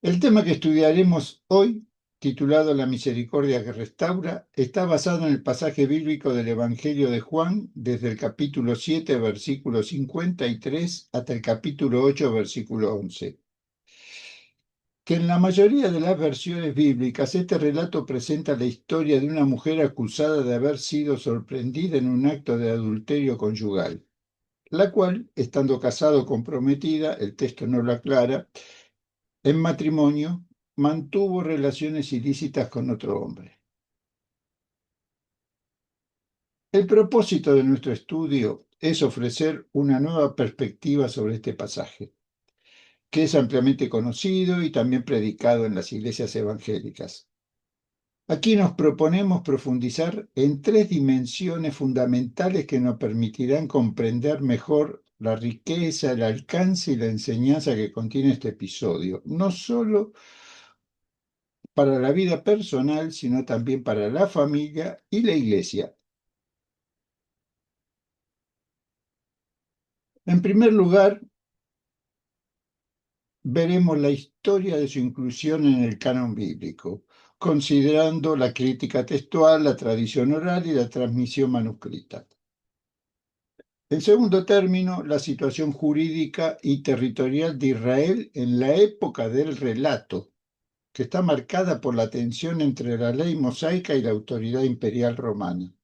El tema que estudiaremos hoy, titulado La misericordia que restaura, está basado en el pasaje bíblico del Evangelio de Juan, desde el capítulo 7, versículo 53, hasta el capítulo 8, versículo 11. Que en la mayoría de las versiones bíblicas este relato presenta la historia de una mujer acusada de haber sido sorprendida en un acto de adulterio conyugal, la cual, estando casada o comprometida, el texto no lo aclara, en matrimonio, mantuvo relaciones ilícitas con otro hombre. El propósito de nuestro estudio es ofrecer una nueva perspectiva sobre este pasaje, que es ampliamente conocido y también predicado en las iglesias evangélicas. Aquí nos proponemos profundizar en tres dimensiones fundamentales que nos permitirán comprender mejor la riqueza, el alcance y la enseñanza que contiene este episodio, no solo para la vida personal, sino también para la familia y la iglesia. En primer lugar, veremos la historia de su inclusión en el canon bíblico, considerando la crítica textual, la tradición oral y la transmisión manuscrita. En segundo término, la situación jurídica y territorial de Israel en la época del relato, que está marcada por la tensión entre la ley mosaica y la autoridad imperial romana.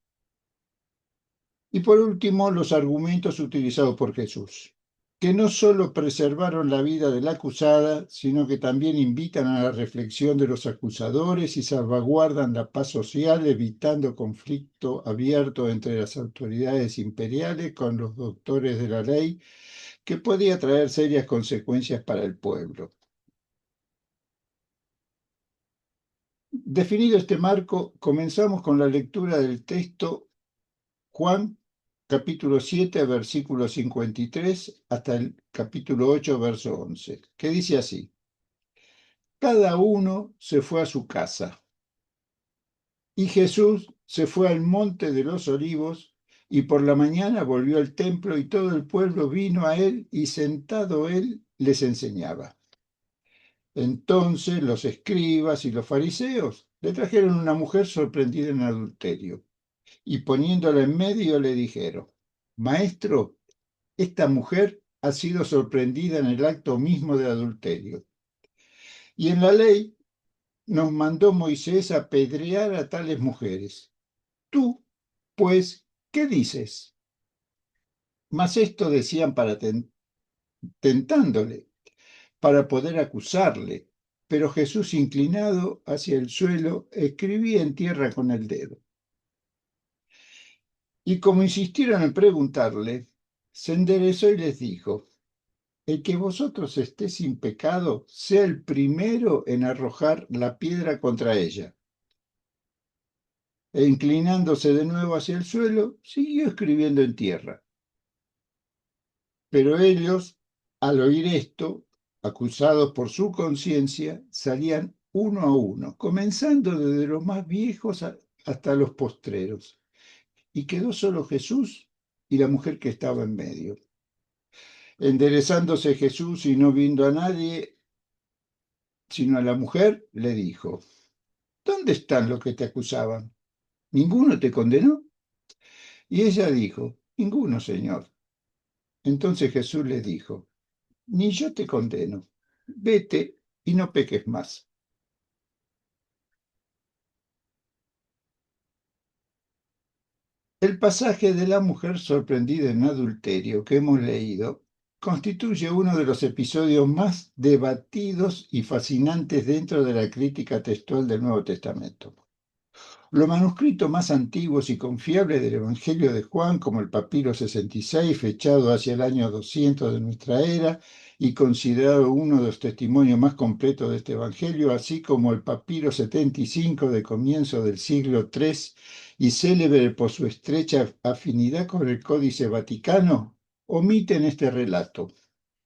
Y por último, los argumentos utilizados por Jesús, que no solo preservaron la vida de la acusada, sino que también invitan a la reflexión de los acusadores y salvaguardan la paz social, evitando conflicto abierto entre las autoridades imperiales con los doctores de la ley, que podía traer serias consecuencias para el pueblo. Definido este marco, comenzamos con la lectura del texto Juan capítulo 7, versículo 53, hasta el capítulo 8, verso 11, que dice así: Cada uno se fue a su casa, y Jesús se fue al monte de los olivos, y por la mañana volvió al templo, y todo el pueblo vino a él, y sentado él les enseñaba. Entonces los escribas y los fariseos le trajeron una mujer sorprendida en adulterio, y poniéndola en medio le dijeron: Maestro, esta mujer ha sido sorprendida en el acto mismo de adulterio. Y en la ley nos mandó Moisés a apedrear a tales mujeres. Tú, pues, ¿qué dices? Mas esto decían para tentándole, para poder acusarle. Pero Jesús, inclinado hacia el suelo, escribía en tierra con el dedo. Y como insistieron en preguntarle, se enderezó y les dijo: El que vosotros esté sin pecado, sea el primero en arrojar la piedra contra ella. E inclinándose de nuevo hacia el suelo, siguió escribiendo en tierra. Pero ellos, al oír esto, acusados por su conciencia, salían uno a uno, comenzando desde los más viejos hasta los postreros. Y quedó solo Jesús y la mujer que estaba en medio. Enderezándose Jesús y no viendo a nadie, sino a la mujer, le dijo: ¿Dónde están los que te acusaban? ¿Ninguno te condenó? Y ella dijo: Ninguno, Señor. Entonces Jesús le dijo: Ni yo te condeno. Vete y no peques más. El pasaje de la mujer sorprendida en adulterio que hemos leído constituye uno de los episodios más debatidos y fascinantes dentro de la crítica textual del Nuevo Testamento. Los manuscritos más antiguos y confiables del Evangelio de Juan, como el Papiro 66, fechado hacia el año 200 de nuestra era y considerado uno de los testimonios más completos de este Evangelio, así como el Papiro 75 de comienzo del siglo III y célebre por su estrecha afinidad con el Códice Vaticano, omiten este relato.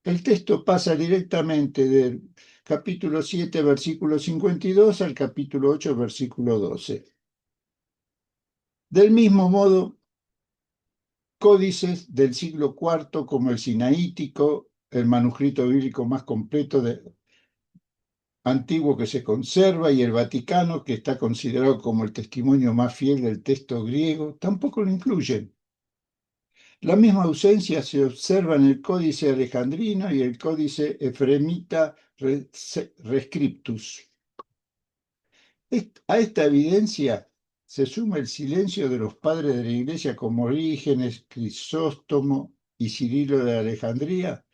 El texto pasa directamente del capítulo 7, versículo 52 al capítulo 8, versículo 12. Del mismo modo, códices del siglo IV como el Sinaítico, el manuscrito bíblico más completo antiguo que se conserva y el Vaticano, que está considerado como el testimonio más fiel del texto griego, tampoco lo incluyen. La misma ausencia se observa en el Códice Alejandrino y el Códice Efremita Rescriptus. A esta evidencia se suma el silencio de los padres de la Iglesia como Orígenes, Crisóstomo y Cirilo de Alejandría,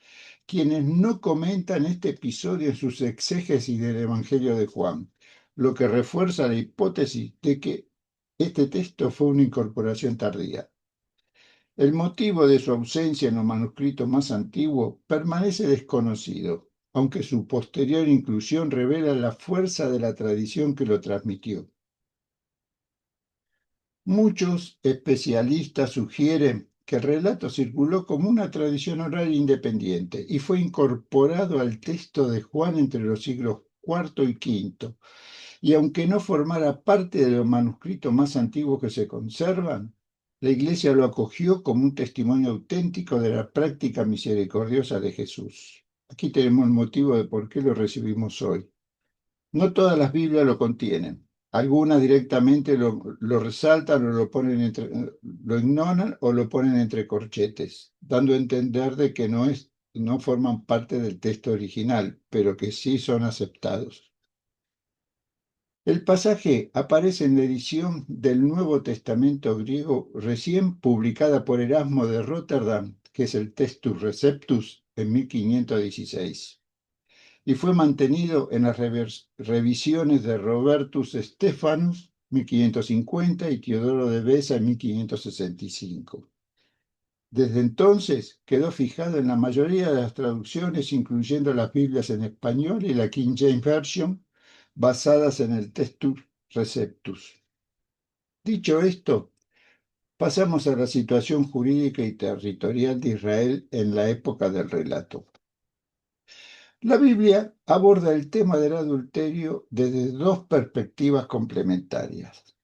quienes no comentan este episodio en sus exégesis del Evangelio de Juan, lo que refuerza la hipótesis de que este texto fue una incorporación tardía. El motivo de su ausencia en los manuscritos más antiguos permanece desconocido, aunque su posterior inclusión revela la fuerza de la tradición que lo transmitió. Muchos especialistas sugieren que el relato circuló como una tradición oral independiente y fue incorporado al texto de Juan entre los siglos IV y V, y aunque no formara parte de los manuscritos más antiguos que se conservan, la Iglesia lo acogió como un testimonio auténtico de la práctica misericordiosa de Jesús. Aquí tenemos el motivo de por qué lo recibimos hoy. No todas las Biblias lo contienen. Algunas directamente lo resaltan o lo ignoran o lo ponen entre corchetes, dando a entender de que no forman parte del texto original, pero que sí son aceptados. El pasaje aparece en la edición del Nuevo Testamento griego recién publicada por Erasmo de Rotterdam, que es el Textus Receptus, en 1516, y fue mantenido en las revisiones de Robertus Stephanus, 1550, y Teodoro de Beza, en 1565. Desde entonces quedó fijado en la mayoría de las traducciones, incluyendo las Biblias en español y la King James Version, basadas en el Textus Receptus. Dicho esto, pasamos a la situación jurídica y territorial de Israel en la época del relato. La Biblia aborda el tema del adulterio desde dos perspectivas complementarias.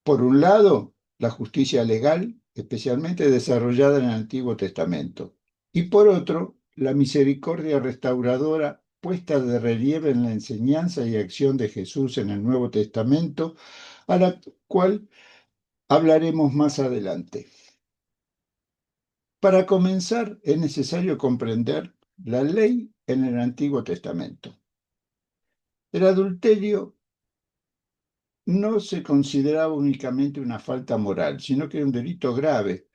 Por un lado, la justicia legal, especialmente desarrollada en el Antiguo Testamento, y por otro, la misericordia restauradora puesta de relieve en la enseñanza y acción de Jesús en el Nuevo Testamento, a la cual hablaremos más adelante. Para comenzar, es necesario comprender la ley en el Antiguo Testamento. El adulterio no se consideraba únicamente una falta moral, sino que era un delito grave,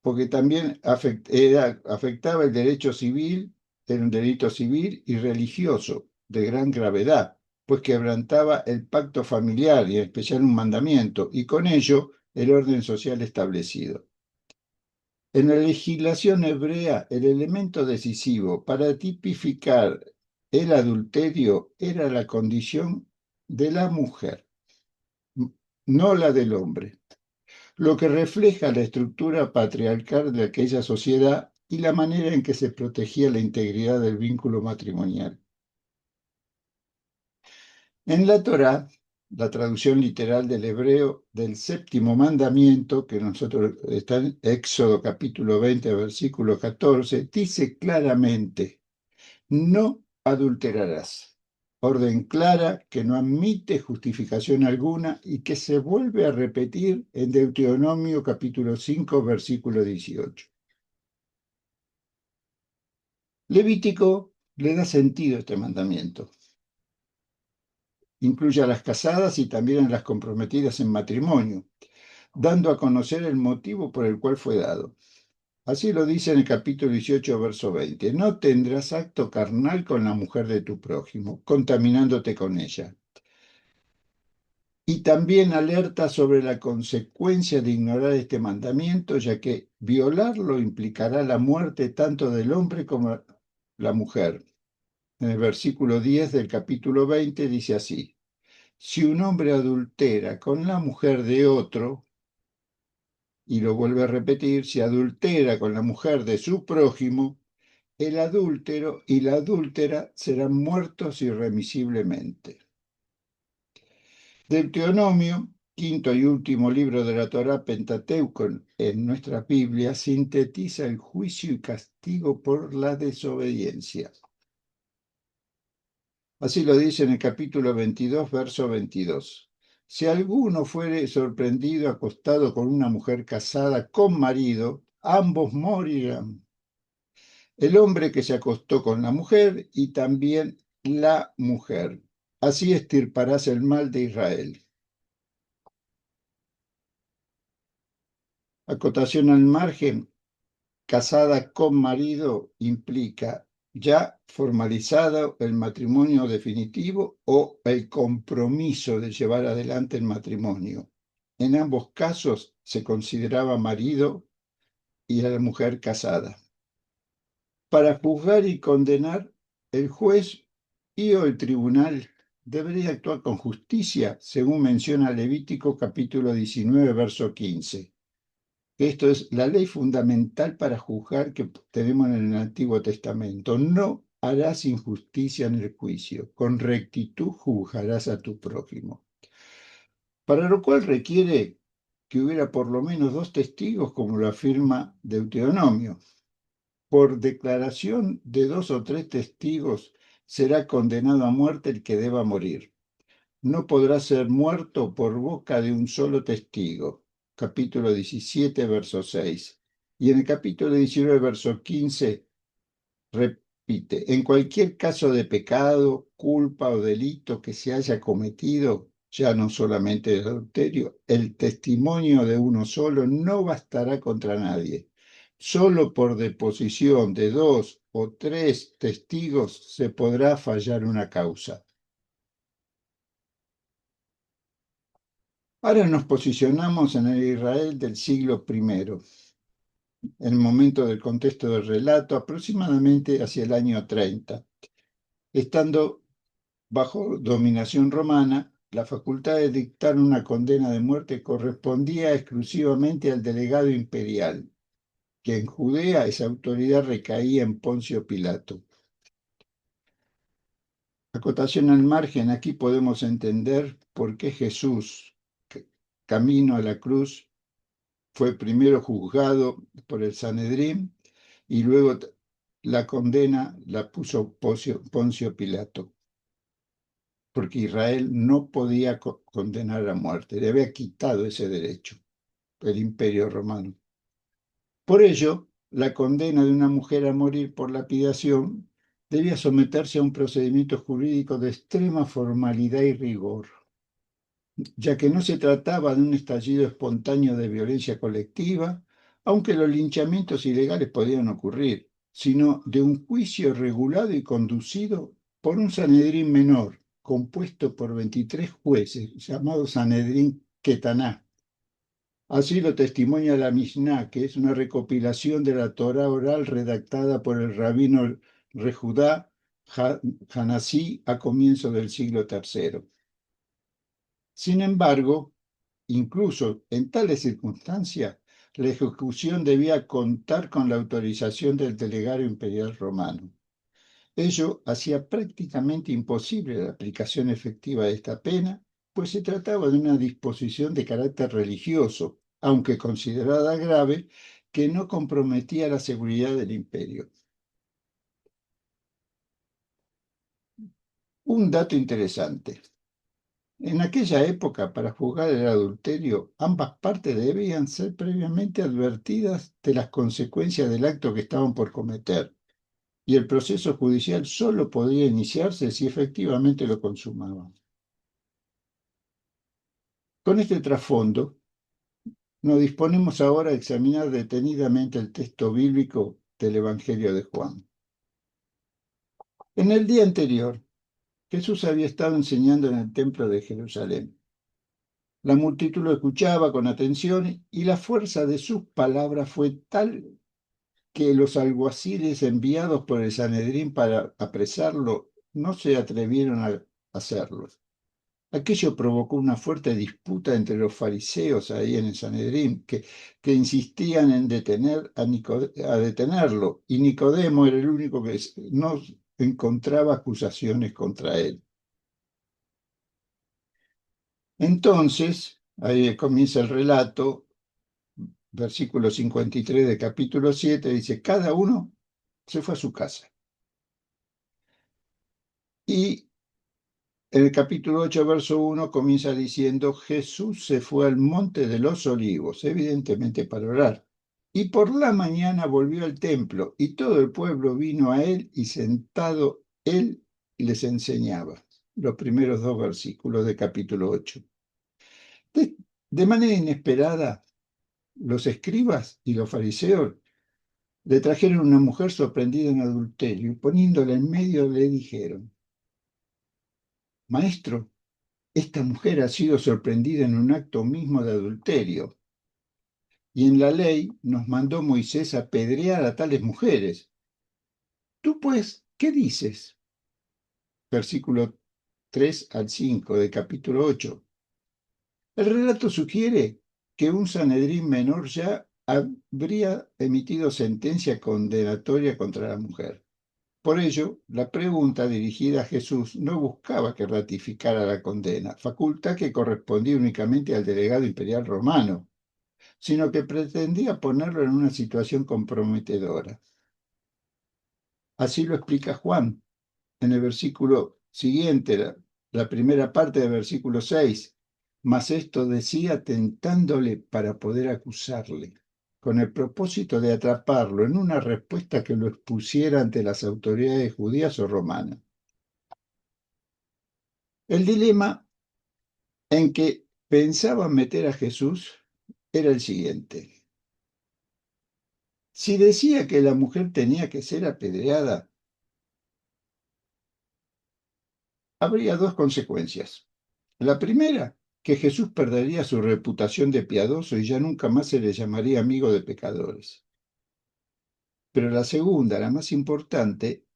porque también afectaba el derecho civil, era un delito civil y religioso de gran gravedad, pues quebrantaba el pacto familiar y en especial un mandamiento, y con ello el orden social establecido. En la legislación hebrea, el elemento decisivo para tipificar el adulterio era la condición de la mujer, no la del hombre, lo que refleja la estructura patriarcal de aquella sociedad y la manera en que se protegía la integridad del vínculo matrimonial. En la Torá, la traducción literal del hebreo del séptimo mandamiento, que nosotros está en Éxodo capítulo 20, versículo 14, dice claramente: no adulterarás. Orden clara que no admite justificación alguna y que se vuelve a repetir en Deuteronomio capítulo 5, versículo 18. Levítico le da sentido a este mandamiento. Incluye a las casadas y también a las comprometidas en matrimonio, dando a conocer el motivo por el cual fue dado. Así lo dice en el capítulo 18, verso 20. No tendrás acto carnal con la mujer de tu prójimo, contaminándote con ella. Y también alerta sobre la consecuencia de ignorar este mandamiento, ya que violarlo implicará la muerte tanto del hombre como la mujer. En el versículo 10 del capítulo 20 dice así: si un hombre adultera con la mujer de otro, y lo vuelve a repetir, si adultera con la mujer de su prójimo, el adúltero y la adúltera serán muertos irremisiblemente. Deuteronomio, quinto y último libro de la Torá Pentateuco en nuestra Biblia, sintetiza el juicio y castigo por la desobediencia. Así lo dice en el capítulo 22, verso 22. Si alguno fuere sorprendido acostado con una mujer casada con marido, ambos morirán. El hombre que se acostó con la mujer y también la mujer. Así extirparás el mal de Israel. Acotación al margen, casada con marido implica ya formalizado el matrimonio definitivo o el compromiso de llevar adelante el matrimonio. En ambos casos se consideraba marido y a la mujer casada. Para juzgar y condenar, el juez y o el tribunal debería actuar con justicia, según menciona Levítico capítulo 19, verso 15. Esto es la ley fundamental para juzgar que tenemos en el Antiguo Testamento. No harás injusticia en el juicio, con rectitud juzgarás a tu prójimo. Para lo cual requiere que hubiera por lo menos dos testigos, como lo afirma Deuteronomio. Por declaración de dos o tres testigos será condenado a muerte el que deba morir. No podrá ser muerto por boca de un solo testigo. Capítulo 17, verso 6. Y en el capítulo 19, verso 15, repite, en cualquier caso de pecado, culpa o delito que se haya cometido, ya no solamente el adulterio, el testimonio de uno solo no bastará contra nadie. Solo por deposición de dos o tres testigos se podrá fallar una causa. Ahora nos posicionamos en el Israel del siglo I, en el momento del contexto del relato, aproximadamente hacia el año 30. Estando bajo dominación romana, la facultad de dictar una condena de muerte correspondía exclusivamente al delegado imperial, que en Judea esa autoridad recaía en Poncio Pilato. Acotación al margen, aquí podemos entender por qué Jesús, camino a la cruz, fue primero juzgado por el Sanedrín y luego la condena la puso Poncio Pilato, porque Israel no podía condenar a muerte, le había quitado ese derecho el Imperio Romano. Por ello, la condena de una mujer a morir por lapidación debía someterse a un procedimiento jurídico de extrema formalidad y rigor, ya que no se trataba de un estallido espontáneo de violencia colectiva, aunque los linchamientos ilegales podían ocurrir, sino de un juicio regulado y conducido por un Sanedrín menor, compuesto por 23 jueces, llamado Sanedrín Ketaná. Así lo testimonia la Misná, que es una recopilación de la Torá oral redactada por el rabino Rejudá Hanasí a comienzos del siglo III. Sin embargo, incluso en tales circunstancias, la ejecución debía contar con la autorización del delegado imperial romano. Ello hacía prácticamente imposible la aplicación efectiva de esta pena, pues se trataba de una disposición de carácter religioso, aunque considerada grave, que no comprometía la seguridad del imperio. Un dato interesante. En aquella época, para juzgar el adulterio, ambas partes debían ser previamente advertidas de las consecuencias del acto que estaban por cometer, y el proceso judicial solo podía iniciarse si efectivamente lo consumaban. Con este trasfondo, nos disponemos ahora a examinar detenidamente el texto bíblico del Evangelio de Juan. En el día anterior, Jesús había estado enseñando en el templo de Jerusalén. La multitud lo escuchaba con atención y la fuerza de sus palabras fue tal que los alguaciles enviados por el Sanedrín para apresarlo no se atrevieron a hacerlo. Aquello provocó una fuerte disputa entre los fariseos ahí en el Sanedrín, que insistían en detenerlo, y Nicodemo era el único que no encontraba acusaciones contra él. Entonces, ahí comienza el relato, versículo 53 de capítulo 7, dice, cada uno se fue a su casa. Y En el capítulo 8, verso 1, comienza diciendo, Jesús se fue al monte de los olivos, evidentemente para orar. Y por la mañana volvió al templo, y todo el pueblo vino a él, y sentado él les enseñaba. Los primeros dos versículos del capítulo 8. De manera inesperada, los escribas y los fariseos le trajeron una mujer sorprendida en adulterio, y poniéndola en medio le dijeron, Maestro, esta mujer ha sido sorprendida en un acto mismo de adulterio. Y en la ley nos mandó Moisés apedrear a tales mujeres. Tú, pues, ¿qué dices? Versículo 3 al 5 del capítulo 8. El relato sugiere que un Sanedrín menor ya habría emitido sentencia condenatoria contra la mujer. Por ello, la pregunta dirigida a Jesús no buscaba que ratificara la condena, facultad que correspondía únicamente al delegado imperial romano, sino que pretendía ponerlo en una situación comprometedora. Así lo explica Juan en el versículo siguiente, la primera parte del versículo 6. Mas esto decía tentándole para poder acusarle, con el propósito de atraparlo en una respuesta que lo expusiera ante las autoridades judías o romanas. El dilema en que pensaban meter a Jesús era el siguiente. Si decía que la mujer tenía que ser apedreada, habría dos consecuencias. La primera, que Jesús perdería su reputación de piadoso y ya nunca más se le llamaría amigo de pecadores. Pero la segunda, la más importante,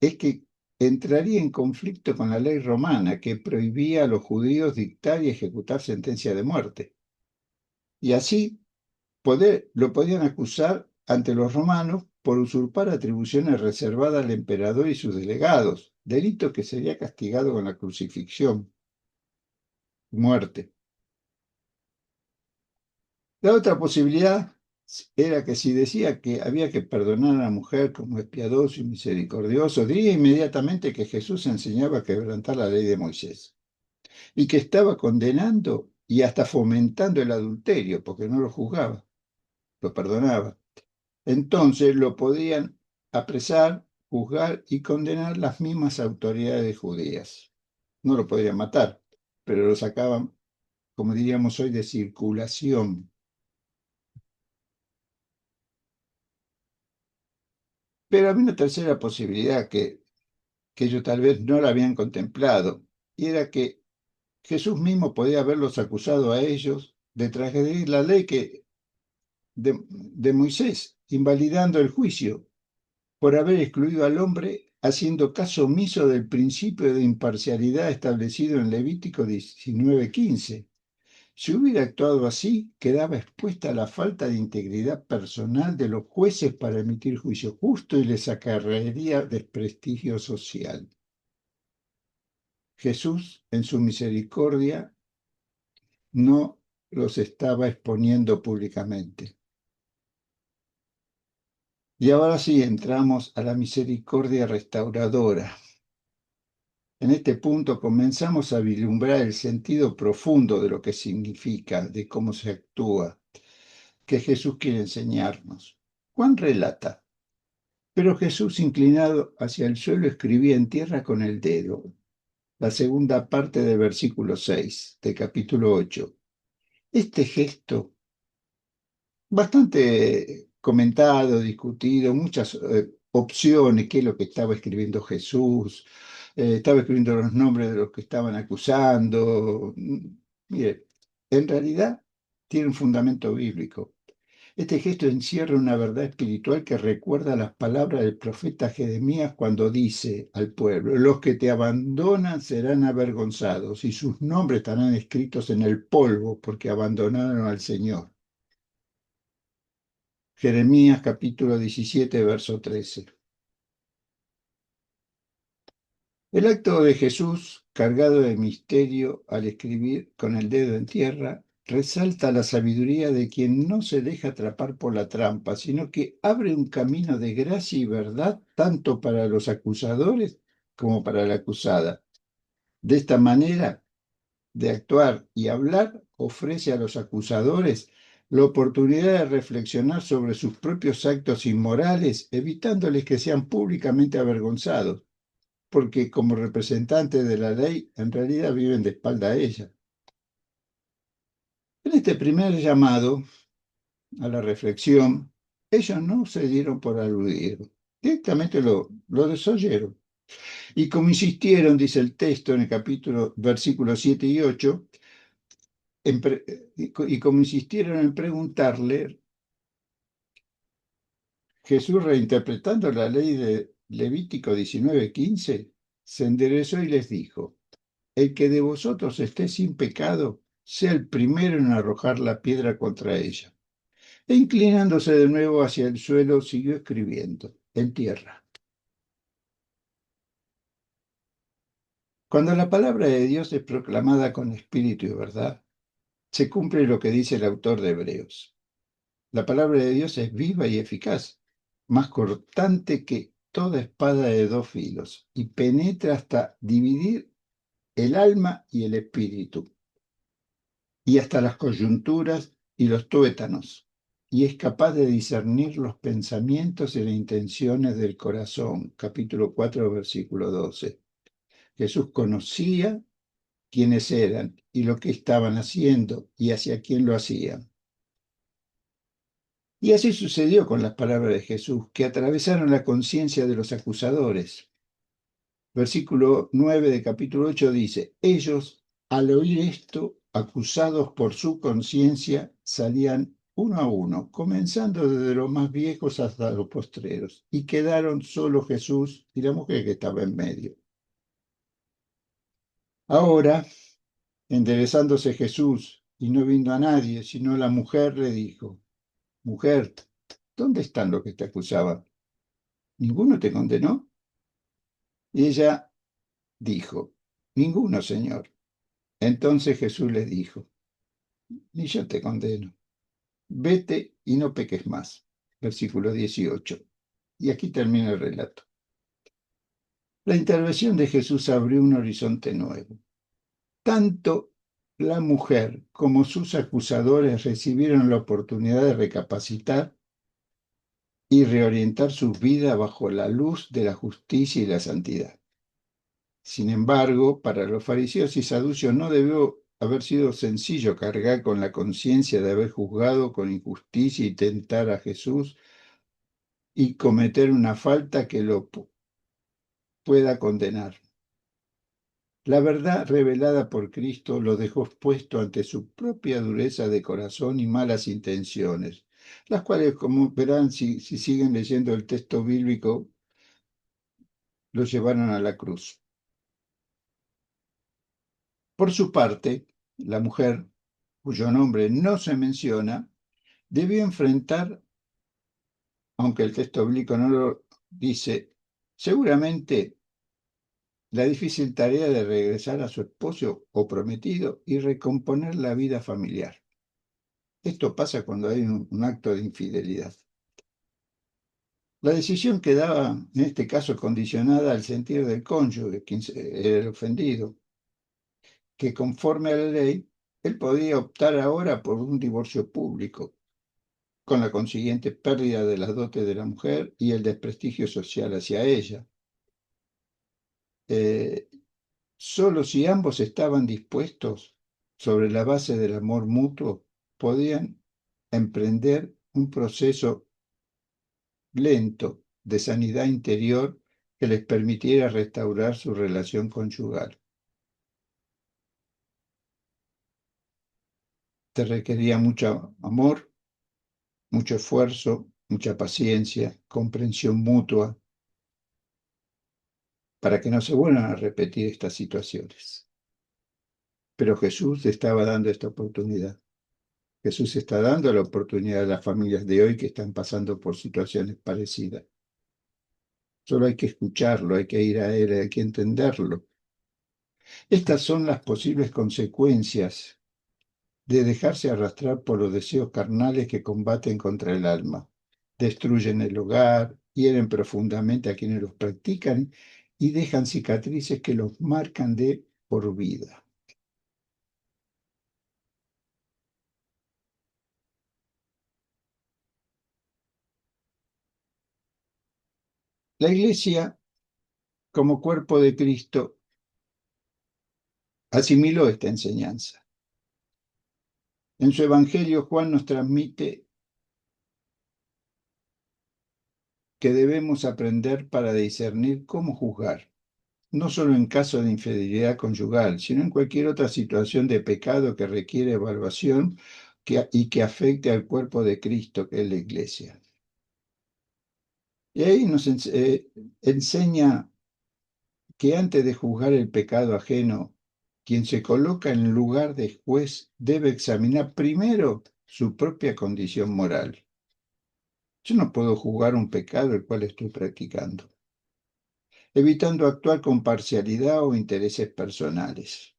es que entraría en conflicto con la ley romana que prohibía a los judíos dictar y ejecutar sentencia de muerte. Y así lo podían acusar ante los romanos por usurpar atribuciones reservadas al emperador y sus delegados, delito que sería castigado con la crucifixión, muerte. La otra posibilidad era que si decía que había que perdonar a la mujer como es piadoso y misericordioso, diría inmediatamente que Jesús enseñaba a quebrantar la ley de Moisés y que estaba condenando y hasta fomentando el adulterio, porque no lo juzgaba, lo perdonaba. Entonces lo podían apresar, juzgar y condenar las mismas autoridades judías. No lo podían matar, pero lo sacaban, como diríamos hoy, de circulación. Pero había una tercera posibilidad que ellos tal vez no la habían contemplado, y era que Jesús mismo podía haberlos acusado a ellos de transgredir la ley de Moisés, invalidando el juicio por haber excluido al hombre, haciendo caso omiso del principio de imparcialidad establecido en Levítico 19:15. Si hubiera actuado así, quedaba expuesta a la falta de integridad personal de los jueces para emitir juicio justo y les acarrearía desprestigio social. Jesús, en su misericordia, no los estaba exponiendo públicamente. Y ahora sí entramos a la misericordia restauradora. En este punto comenzamos a vislumbrar el sentido profundo de lo que significa, de cómo se actúa, que Jesús quiere enseñarnos. Juan relata, pero Jesús inclinado hacia el suelo escribía en tierra con el dedo, la segunda parte del versículo 6 del capítulo 8. Este gesto, bastante comentado, discutido, muchas opciones, qué es lo que estaba escribiendo Jesús, estaba escribiendo los nombres de los que estaban acusando. Mire, en realidad tiene un fundamento bíblico. Este gesto encierra una verdad espiritual que recuerda las palabras del profeta Jeremías cuando dice al pueblo, los que te abandonan serán avergonzados y sus nombres estarán escritos en el polvo porque abandonaron al Señor. Jeremías capítulo 17, verso 13. El acto de Jesús, cargado de misterio al escribir con el dedo en tierra, resalta la sabiduría de quien no se deja atrapar por la trampa, sino que abre un camino de gracia y verdad tanto para los acusadores como para la acusada. De esta manera de actuar y hablar ofrece a los acusadores la oportunidad de reflexionar sobre sus propios actos inmorales, evitándoles que sean públicamente avergonzados, porque como representantes de la ley en realidad viven de espalda a ella. En este primer llamado a la reflexión, ellos no se dieron por aludir, directamente lo desoyeron. Y como insistieron, dice el texto en el capítulo, versículos 7 y 8, y como insistieron en preguntarle, Jesús, reinterpretando la ley de Levítico 19:15, se enderezó y les dijo: el que de vosotros esté sin pecado, sea el primero en arrojar la piedra contra ella. E inclinándose de nuevo hacia el suelo, siguió escribiendo en tierra. Cuando la palabra de Dios es proclamada con espíritu y verdad, se cumple lo que dice el autor de Hebreos. La palabra de Dios es viva y eficaz, más cortante que toda espada de dos filos, y penetra hasta dividir el alma y el espíritu, y hasta las coyunturas y los tuétanos, y es capaz de discernir los pensamientos y las intenciones del corazón. Capítulo 4, versículo 12. Jesús conocía quiénes eran y lo que estaban haciendo y hacia quién lo hacían. Y así sucedió con las palabras de Jesús, que atravesaron la conciencia de los acusadores. Versículo 9 de capítulo 8 dice: ellos, al oír esto, acusados por su conciencia, salían uno a uno, comenzando desde los más viejos hasta los postreros, y quedaron solo Jesús y la mujer que estaba en medio. Ahora, enderezándose Jesús y no viendo a nadie, sino a la mujer, le dijo: mujer, ¿dónde están los que te acusaban? ¿Ninguno te condenó? Y ella dijo: ninguno, Señor. Entonces Jesús le dijo: ni yo te condeno. Vete y no peques más. Versículo 18. Y aquí termina el relato. La intervención de Jesús abrió un horizonte nuevo. Tanto la mujer como sus acusadores recibieron la oportunidad de recapacitar y reorientar sus vidas bajo la luz de la justicia y la santidad. Sin embargo, para los fariseos y saduceos no debió haber sido sencillo cargar con la conciencia de haber juzgado con injusticia y tentar a Jesús y cometer una falta que lo pueda condenar. La verdad revelada por Cristo lo dejó expuesto ante su propia dureza de corazón y malas intenciones, las cuales, como verán si siguen leyendo el texto bíblico, lo llevaron a la cruz. Por su parte, la mujer, cuyo nombre no se menciona, debió enfrentar, aunque el texto bíblico no lo dice, seguramente la difícil tarea de regresar a su esposo o prometido y recomponer la vida familiar. Esto pasa cuando hay un acto de infidelidad. La decisión quedaba, en este caso, condicionada al sentir del cónyuge, quien era el ofendido, que conforme a la ley, él podía optar ahora por un divorcio público, con la consiguiente pérdida de las dotes de la mujer y el desprestigio social hacia ella. Solo si ambos estaban dispuestos, sobre la base del amor mutuo, podían emprender un proceso lento de sanidad interior que les permitiera restaurar su relación conyugal. Te requería mucho amor, mucho esfuerzo, mucha paciencia, comprensión mutua, para que no se vuelvan a repetir estas situaciones. Pero Jesús estaba dando esta oportunidad. Jesús está dando la oportunidad a las familias de hoy que están pasando por situaciones parecidas. Solo hay que escucharlo, hay que ir a él, hay que entenderlo. Estas son las posibles consecuencias de dejarse arrastrar por los deseos carnales que combaten contra el alma. Destruyen el hogar, hieren profundamente a quienes los practican y dejan cicatrices que los marcan de por vida. La Iglesia, como cuerpo de Cristo, asimiló esta enseñanza. En su Evangelio, Juan nos transmite que debemos aprender para discernir cómo juzgar, no solo en caso de infidelidad conyugal, sino en cualquier otra situación de pecado que requiere evaluación y que afecte al cuerpo de Cristo, que es la Iglesia. Y ahí nos enseña que antes de juzgar el pecado ajeno, quien se coloca en lugar de juez debe examinar primero su propia condición moral. Yo no puedo juzgar un pecado el cual estoy practicando, evitando actuar con parcialidad o intereses personales.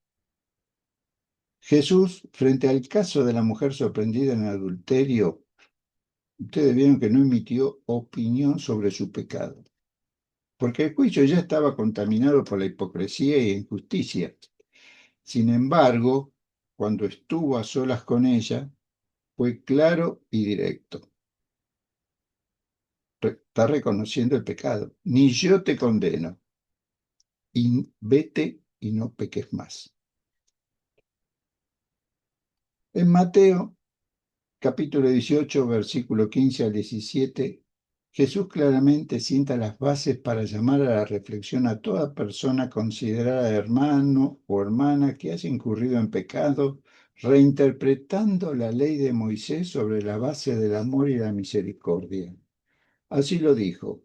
Jesús, frente al caso de la mujer sorprendida en adulterio, ustedes vieron que no emitió opinión sobre su pecado, porque el juicio ya estaba contaminado por la hipocresía e injusticia. Sin embargo, cuando estuvo a solas con ella, fue claro y directo. Está reconociendo el pecado. Ni yo te condeno. Y vete y no peques más. En Mateo, capítulo 18, versículo 15 al 17, Jesús claramente sienta las bases para llamar a la reflexión a toda persona considerada hermano o hermana que haya incurrido en pecado, reinterpretando la ley de Moisés sobre la base del amor y la misericordia. Así lo dijo: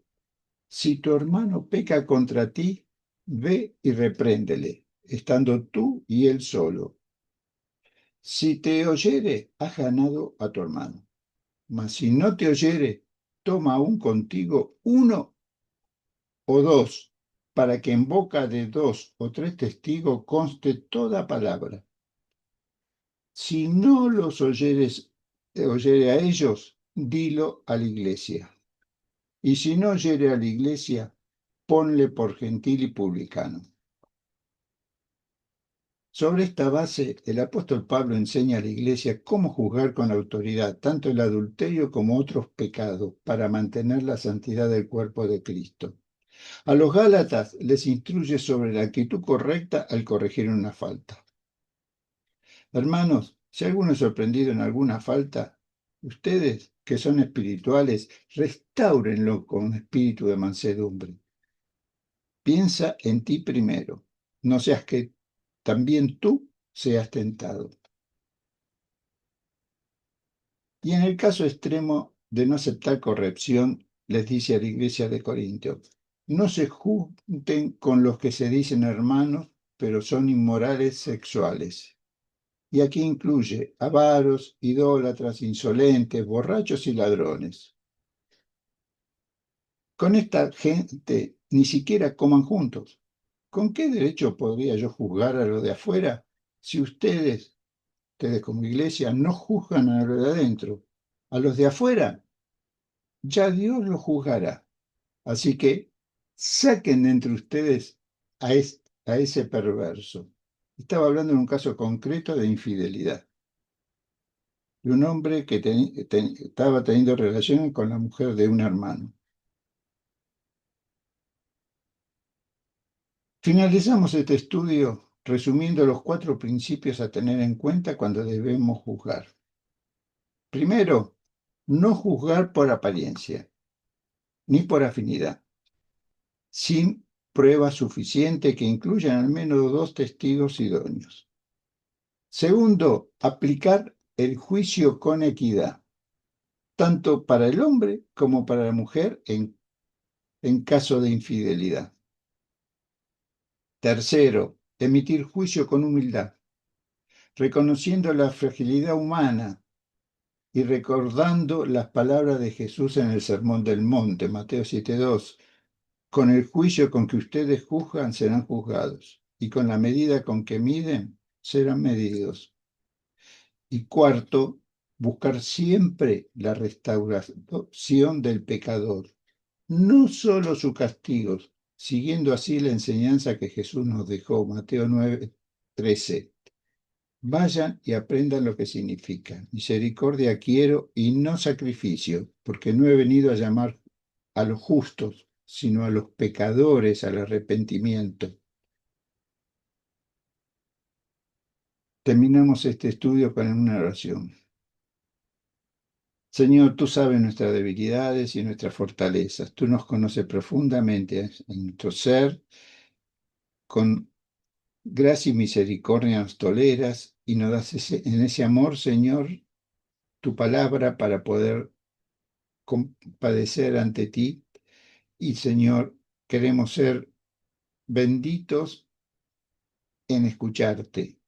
si tu hermano peca contra ti, ve y repréndele, estando tú y él solo. Si te oyere, has ganado a tu hermano. Mas si no te oyere, toma aún contigo uno o dos, para que en boca de dos o tres testigos conste toda palabra. Si no los oyere a ellos, dilo a la iglesia. Y si no oyere a la iglesia, ponle por gentil y publicano. Sobre esta base, el apóstol Pablo enseña a la Iglesia cómo juzgar con autoridad tanto el adulterio como otros pecados para mantener la santidad del cuerpo de Cristo. A los Gálatas les instruye sobre la actitud correcta al corregir una falta. Hermanos, si alguno es sorprendido en alguna falta, ustedes, que son espirituales, restáurenlo con espíritu de mansedumbre. Piensa en ti primero, no seas que también tú seas tentado. Y en el caso extremo de no aceptar corrección, les dice a la iglesia de Corinto: no se junten con los que se dicen hermanos, pero son inmorales sexuales. Y aquí incluye avaros, idólatras, insolentes, borrachos y ladrones. Con esta gente ni siquiera coman juntos. ¿Con qué derecho podría yo juzgar a los de afuera si ustedes como iglesia, no juzgan a los de adentro? A los de afuera ya Dios los juzgará. Así que saquen de entre ustedes a ese perverso. Estaba hablando en un caso concreto de infidelidad, de un hombre que estaba teniendo relaciones con la mujer de un hermano. Finalizamos este estudio resumiendo los 4 principios a tener en cuenta cuando debemos juzgar. Primero, no juzgar por apariencia, ni por afinidad, sin prueba suficiente que incluyan al menos 2 testigos idóneos. Segundo, aplicar el juicio con equidad, tanto para el hombre como para la mujer en caso de infidelidad. Tercero, emitir juicio con humildad, reconociendo la fragilidad humana y recordando las palabras de Jesús en el Sermón del Monte, Mateo 7:2. Con el juicio con que ustedes juzgan serán juzgados, y con la medida con que miden serán medidos. Y cuarto, buscar siempre la restauración del pecador, no solo su castigo, siguiendo así la enseñanza que Jesús nos dejó, Mateo 9, 13. Vayan y aprendan lo que significa. Misericordia quiero y no sacrificio, porque no he venido a llamar a los justos, sino a los pecadores al arrepentimiento. Terminamos este estudio con una oración. Señor, tú sabes nuestras debilidades y nuestras fortalezas. Tú nos conoces profundamente en nuestro ser. Con gracia y misericordia nos toleras y nos das en ese amor, Señor, tu palabra para poder compadecer ante ti. Y, Señor, queremos ser benditos en escucharte,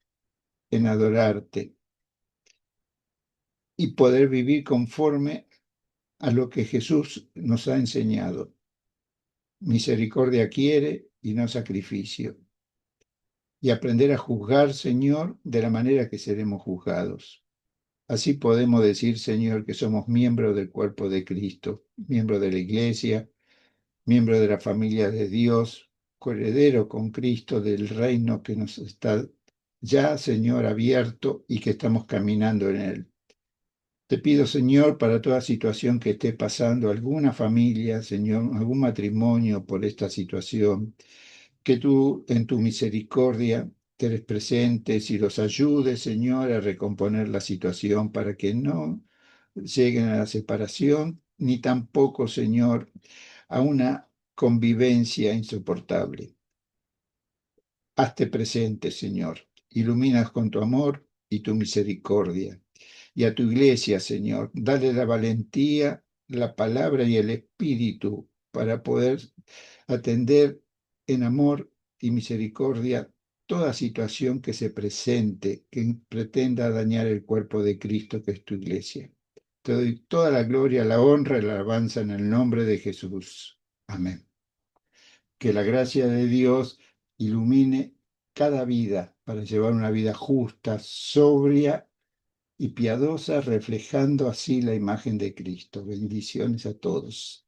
en adorarte y poder vivir conforme a lo que Jesús nos ha enseñado. Misericordia quiere y no sacrificio. Y aprender a juzgar, Señor, de la manera que seremos juzgados. Así podemos decir, Señor, que somos miembros del cuerpo de Cristo, miembros de la Iglesia, miembros de la familia de Dios, coheredero con Cristo del reino que nos está ya, Señor, abierto y que estamos caminando en él. Te pido, Señor, para toda situación que esté pasando alguna familia, Señor, algún matrimonio por esta situación, que tú en tu misericordia te les presentes y los ayudes, Señor, a recomponer la situación para que no lleguen a la separación, ni tampoco, Señor, a una convivencia insoportable. Hazte presente, Señor. Iluminas con tu amor y tu misericordia. Y a tu iglesia, Señor, dale la valentía, la palabra y el espíritu para poder atender en amor y misericordia toda situación que se presente, que pretenda dañar el cuerpo de Cristo, que es tu iglesia. Te doy toda la gloria, la honra y la alabanza en el nombre de Jesús. Amén. Que la gracia de Dios ilumine cada vida para llevar una vida justa, sobria y piadosa, reflejando así la imagen de Cristo. Bendiciones a todos.